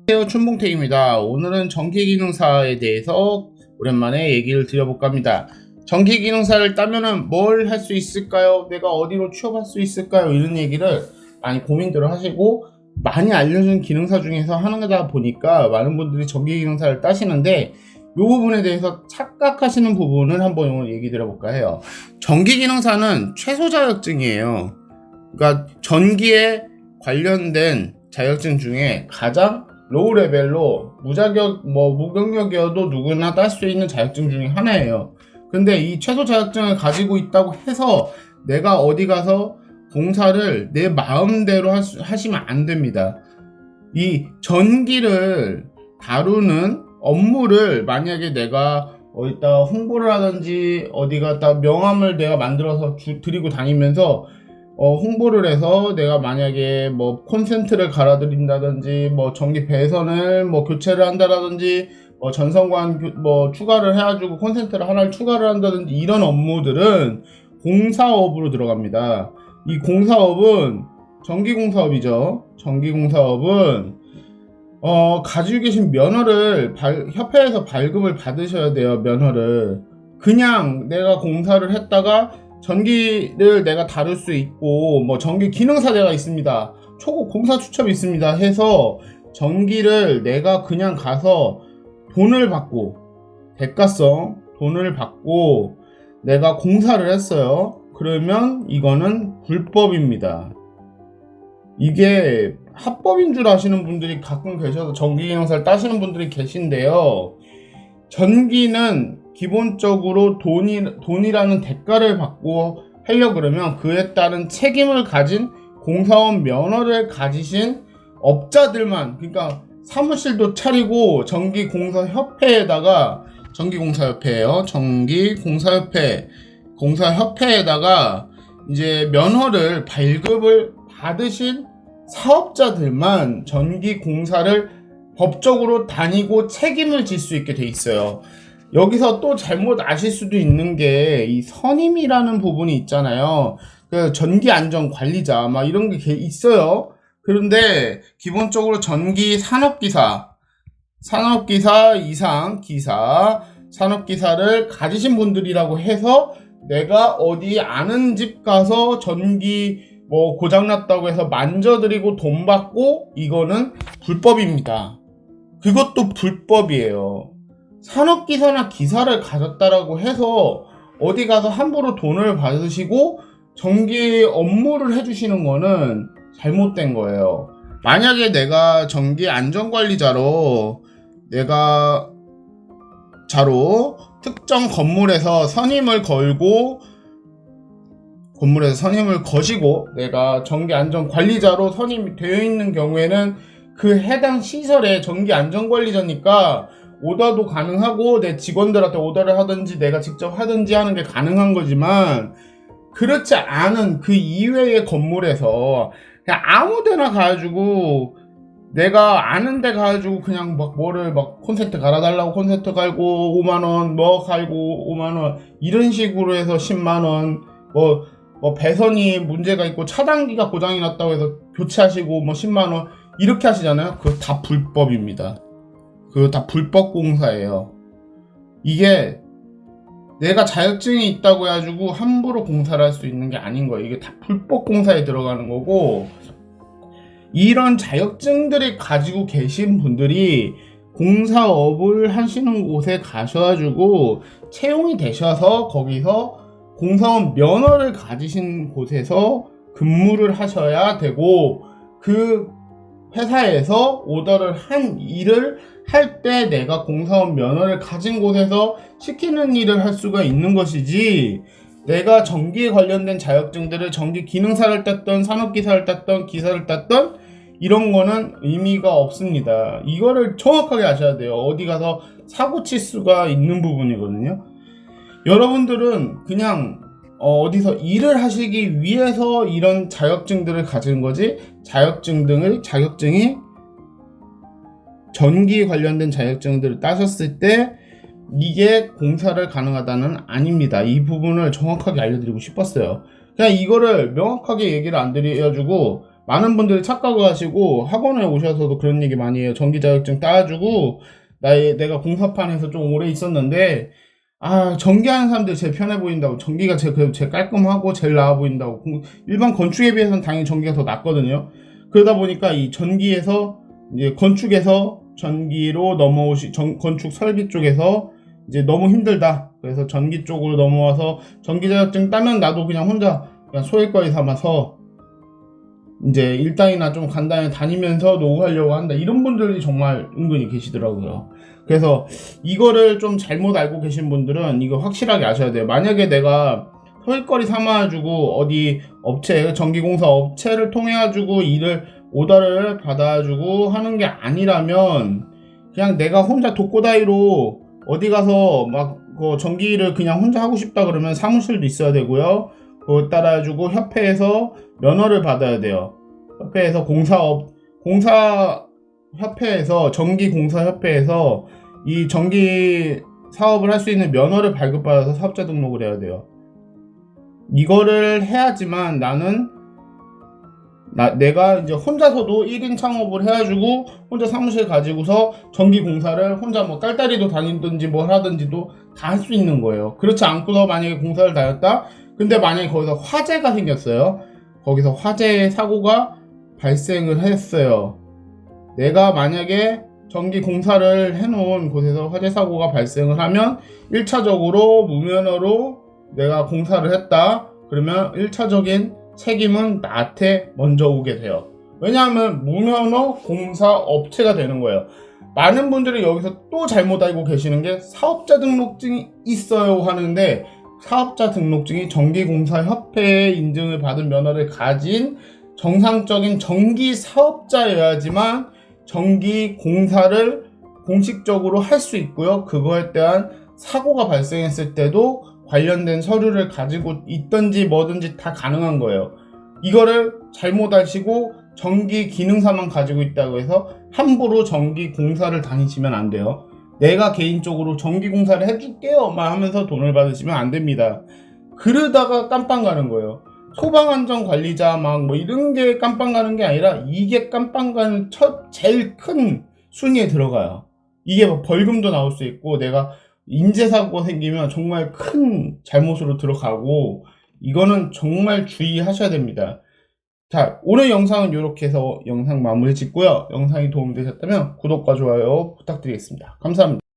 안녕하세요, 춘봉택입니다. 오늘은 전기기능사에 대해서 오랜만에 얘기를 드려볼까 합니다. 전기기능사를 따면은 뭘 할 수 있을까요? 내가 어디로 취업할 수 있을까요? 이런 얘기를 많이 고민들을 하시고, 많이 알려준 기능사 중에서 하나다 보니까 많은 분들이 전기기능사를 따시는데, 이 부분에 대해서 착각하시는 부분을 한번 오늘 얘기 드려볼까 해요. 전기기능사는 최소 자격증이에요. 그러니까 전기에 관련된 자격증 중에 가장 로우 레벨로 무경력이어도 누구나 딸 수 있는 자격증 중에 하나예요. 근데 이 최소 자격증을 가지고 있다고 해서 내가 어디 가서 공사를 내 마음대로 하시면 안 됩니다. 이 전기를 다루는 업무를 만약에 내가 어디다 홍보를 하든지 어디 갔다 명함을 내가 만들어서 드리고 다니면서 홍보를 해서 내가 만약에 콘센트를 갈아드린다든지 전기 배선을 교체를 한다든지 전선관 추가를 해가지고 콘센트를 하나를 추가를 한다든지 이런 업무들은 공사업으로 들어갑니다. 이 공사업은 전기공사업이죠. 전기공사업은 가지고 계신 면허를 협회에서 발급을 받으셔야 돼요. 면허를 그냥 내가 공사를 했다가 전기를 내가 다룰 수 있고 전기 기능사대가 있습니다. 초급 공사 추첨이 있습니다 해서 전기를 내가 그냥 가서 돈을 받고 대가성 돈을 받고 내가 공사를 했어요. 그러면 이거는 불법입니다. 이게 합법인 줄 아시는 분들이 가끔 계셔서 전기기능사를 따시는 분들이 계신데요. 전기는 기본적으로 돈이라는 대가를 받고 하려고 그러면 그에 따른 책임을 가진 공사원 면허를 가지신 업자들만, 그러니까 사무실도 차리고 전기공사협회에다가, 전기공사협회예요. 공사협회에다가 이제 면허를 발급을 받으신 사업자들만 전기공사를 법적으로 다니고 책임을 질 수 있게 돼 있어요. 여기서 또 잘못 아실 수도 있는 게 이 선임이라는 부분이 있잖아요. 그 전기안전관리자 이런 게 있어요. 그런데 기본적으로 전기 산업기사 이상 기사, 산업기사를 가지신 분들이라고 해서 내가 어디 아는 집 가서 전기 고장났다고 해서 만져드리고 돈 받고, 이거는 불법입니다. 그것도 불법이에요. 산업기사나 기사를 가졌다라고 해서 어디 가서 함부로 돈을 받으시고 전기 업무를 해주시는 거는 잘못된 거예요. 만약에 내가 전기 안전관리자로 특정 건물에서 선임을 거시고 내가 전기안전관리자로 선임이 되어 있는 경우에는 그 해당 시설의 전기안전관리자니까 오더도 가능하고 내 직원들한테 오더를 하든지 내가 직접 하든지 하는 게 가능한 거지만, 그렇지 않은 그 이외의 건물에서 그냥 아무 데나 가가지고 내가 아는 데 가가지고 그냥 콘센트 갈아달라고 콘센트 갈고 5만원 갈고 5만원 이런 식으로 해서 10만원 배선이 문제가 있고 차단기가 고장이 났다고 해서 교체하시고 10만원 이렇게 하시잖아요. 그거 다 불법입니다. 그거 다 불법 공사예요. 이게 내가 자격증이 있다고 해가지고 함부로 공사를 할 수 있는 게 아닌 거예요. 이게 다 불법 공사에 들어가는 거고, 이런 자격증들을 가지고 계신 분들이 공사업을 하시는 곳에 가셔가지고 채용이 되셔서 거기서 공사원 면허를 가지신 곳에서 근무를 하셔야 되고, 그 회사에서 오더를 한 일을 할 때 내가 공사원 면허를 가진 곳에서 시키는 일을 할 수가 있는 것이지, 내가 전기에 관련된 자격증들을 전기 기능사를 땄던 산업기사를 땄던 기사를 땄던 이런 거는 의미가 없습니다. 이거를 정확하게 아셔야 돼요. 어디 가서 사고 칠 수가 있는 부분이거든요. 여러분들은 그냥 어디서 일을 하시기 위해서 이런 자격증들을 가진 거지, 자격증이 전기에 관련된 자격증들을 따셨을 때 이게 공사를 가능하다는 아닙니다. 이 부분을 정확하게 알려드리고 싶었어요. 그냥 이거를 명확하게 얘기를 안 드려주고 많은 분들이 착각을 하시고 학원에 오셔서도 그런 얘기 많이 해요. 전기 자격증 따가지고 내가 공사판에서 좀 오래 있었는데 전기하는 사람들이 제일 편해 보인다고, 전기가 제일 깔끔하고 제일 나아 보인다고. 일반 건축에 비해서는 당연히 전기가 더 낫거든요. 그러다 보니까 이 전기에서 이제 건축에서 전기로 건축 설비 쪽에서 이제 너무 힘들다. 그래서 전기 쪽으로 넘어와서 전기 자격증 따면 나도 그냥 혼자 그냥 소일거리 삼아서 이제 일당이나 좀 간단히 다니면서 노후하려고 한다. 이런 분들이 정말 은근히 계시더라고요. 그래서 이거를 좀 잘못 알고 계신 분들은 이거 확실하게 아셔야 돼요. 만약에 내가 소일거리 삼아가지고 어디 업체, 전기공사 업체를 통해가지고 오더를 받아가지고 하는 게 아니라면 그냥 내가 혼자 독고다이로 어디 가서 막 전기를 그냥 혼자 하고 싶다 그러면 사무실도 있어야 되고요. 그거 따라주고 협회에서 면허를 받아야 돼요. 협회에서 전기공사협회에서 이 전기 사업을 할 수 있는 면허를 발급받아서 사업자 등록을 해야 돼요. 이거를 해야지만 내가 이제 혼자서도 1인 창업을 해가지고 혼자 사무실 가지고서 전기공사를 혼자 뭐 딸딸이도 다니든지 뭘 하든지도 다 할 수 있는 거예요. 그렇지 않고서 만약에 공사를 다녔다? 근데 만약에 거기서 화재가 생겼어요. 거기서 화재 사고가 발생을 했어요. 내가 만약에 전기 공사를 해놓은 곳에서 화재 사고가 발생을 하면 1차적으로 무면허로 내가 공사를 했다. 그러면 1차적인 책임은 나한테 먼저 오게 돼요. 왜냐하면 무면허 공사 업체가 되는 거예요. 많은 분들이 여기서 또 잘못 알고 계시는 게 사업자 등록증이 있어요 하는데, 사업자 등록증이 전기공사협회의 인증을 받은 면허를 가진 정상적인 전기 사업자여야지만 전기 공사를 공식적으로 할 수 있고요. 그거에 대한 사고가 발생했을 때도 관련된 서류를 가지고 있든지 뭐든지 다 가능한 거예요. 이거를 잘못 아시고 전기 기능사만 가지고 있다고 해서 함부로 전기 공사를 다니시면 안 돼요. 내가 개인적으로 전기 공사를 해줄게요 막 하면서 돈을 받으시면 안 됩니다. 그러다가 깜빵 가는 거예요. 소방안전관리자 막 뭐 이런 게 깜빵 가는 게 아니라 이게 깜빵 가는 제일 큰 순위에 들어가요. 이게 뭐 벌금도 나올 수 있고, 내가 인재사고가 생기면 정말 큰 잘못으로 들어가고, 이거는 정말 주의하셔야 됩니다. 자, 오늘 영상은 이렇게 해서 영상 마무리 짓고요. 영상이 도움되셨다면 구독과 좋아요 부탁드리겠습니다. 감사합니다.